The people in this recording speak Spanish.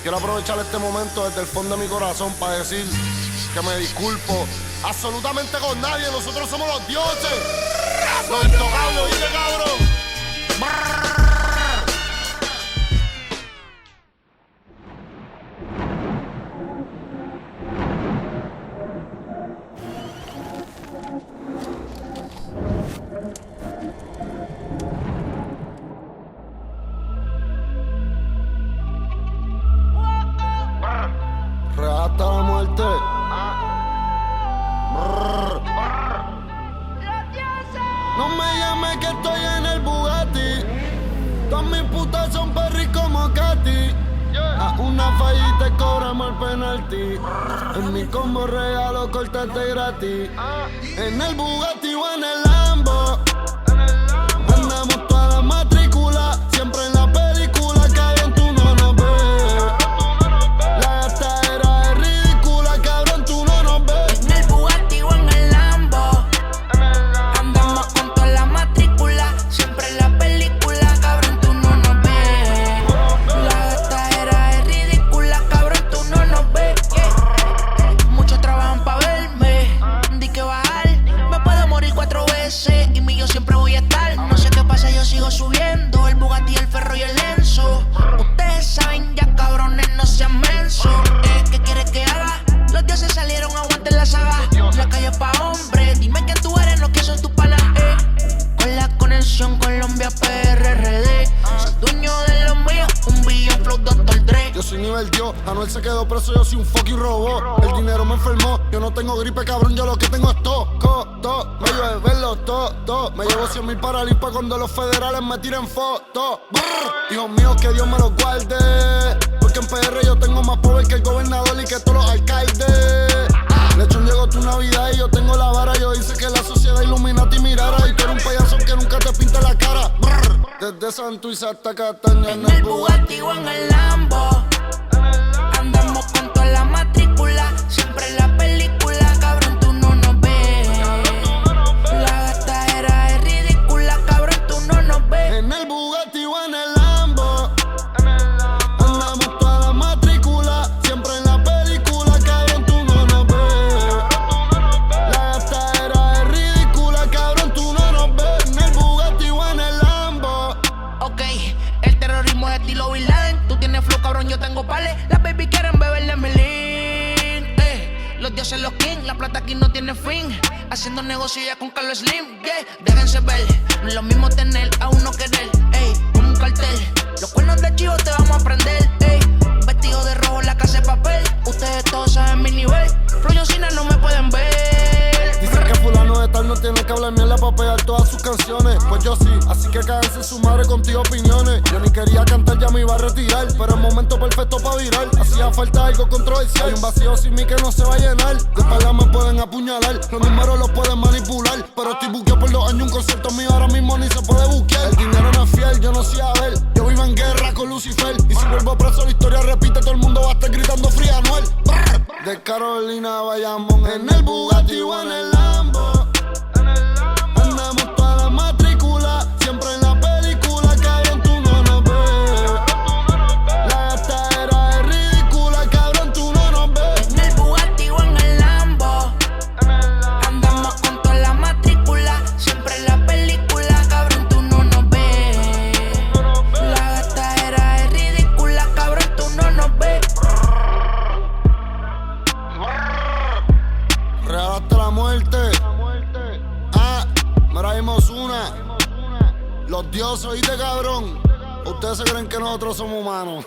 Quiero aprovechar este momento desde el fondo de mi corazón para decir que me disculpo absolutamente con nadie. Nosotros somos los dioses, los intocables, ¿oíste, cabrón? Real hasta la muerte. No me llames que estoy en el Bugatti. Todas mis putas son perris como Katy. A una fallita y cobramos el penalti. En mi combo regalo cortarte gratis. En el Bugatti o en el Lambo. Andamos toda la matrícula. Siempre en la película, cabrón, tú no nos ves. La gastadera es ridícula, cabrón, tú no nos ves. En el Bugatti o en el Lambo. Andamos con toda la matrícula. Siempre en la película, cabrón, tú no nos ves. La gastadera es ridícula, cabrón, tú no nos ves. Muchos trabajan pa' verme. Di que bajar, me puedo morir 4 veces. Y mi yo siempre voy a estar. No sé qué pasa, yo sigo subiendo. El Bugatti, el Ferro y el Enzo. Ustedes saben ya, cabrones, no sean mensos. ¿Qué quieres que haga? Los dioses salieron, aguanten la saga. La calle es pa' hombres. Dime quién tú eres, no que son tus panas. Con la conexión Colombia PRRD. Soy dueño de lo mío, un billón flow Dr. Dre. Yo soy nivel Dios, Anuel se quedó preso, yo soy un fucking robot. El dinero me enfermó, yo no tengo gripe, cabrón, yo lo que tengo es todo. Me llueve verlo todo. Me llevo 100,000 para limpa cuando los federales me tiren fotos. Hijos míos, que Dios me los guarde. Porque en PR yo tengo más poder que el gobernador y que todos los alcaldes. Lechón, llegó tu Navidad y yo tengo la vara. Yo hice que la sociedad Illuminati mirara. Y tú eres un payaso que nunca te pinta la cara. Desde Santurce hasta Cataña En el Bugatti o en el Lambo. Andamos con toda la matrícula. Siempre en la película, cabrón, tú no nos ves. La gastadera es ridícula, cabrón, tú no nos ves. En el Bugatti o en el Lambo. Andamos toda la matrícula. Siempre en la película, cabrón, tú no nos ves. La gastadera es ridícula, cabrón, tú no nos ves. En el Bugatti o en el Lambo. Ok, el terrorismo es estilo Bin Laden. Tú tienes flow, cabrón, yo tengo pales. Las baby quieren beber de mi lean. Los dioses, los king, la plata aquí no tiene fin. Haciendo negocio ya con Carlos Slim, déjense ver. No es lo mismo tener a uno querer, como un cartel. Los cuernos de chivo te vamos a prender, vestido de rojo, la casa de papel. Ustedes todos saben mi nivel. Flow Yosina no me pueden ver. Dicen que fulano de tal no tiene que hablar mierda para pegar todas sus canciones. Pues yo sí, así que cáganse su madre contigo opiniones. Yo ni quería cantar, ya me iba a retirar, pero el momento perfecto para virar. Hacía falta algo controversial. Hay un vacío sin mí que no se va a llenar. De espalda me pueden apuñalar, los números los pueden manipular. Pero estoy buqueado por 2 años, un concierto mío ahora mismo ni se puede buquear. El dinero no es fiel, yo no sé a ver. Yo vivo en guerra con Lucifer. Y si vuelvo preso la historia repite, todo el mundo va a estar gritando Free Anuel. De Carolina a Bayamón, en el Bugatti o en el Lambo. Andamos toda la matrícula. Siempre en la película, cabrón, tú no nos ves. La gastadera es ridícula, cabrón, tú no nos ves. En el Bugatti o en el Lambo. Andamos con toda la matrícula. Siempre en la película, cabrón, tú no nos ves. La gastadera es ridícula, cabrón, tú no nos ves. Real hasta la muerte. Mira, vimos una. Los dioses, ¿oíste, cabrón? Ustedes se creen que nosotros somos humanos.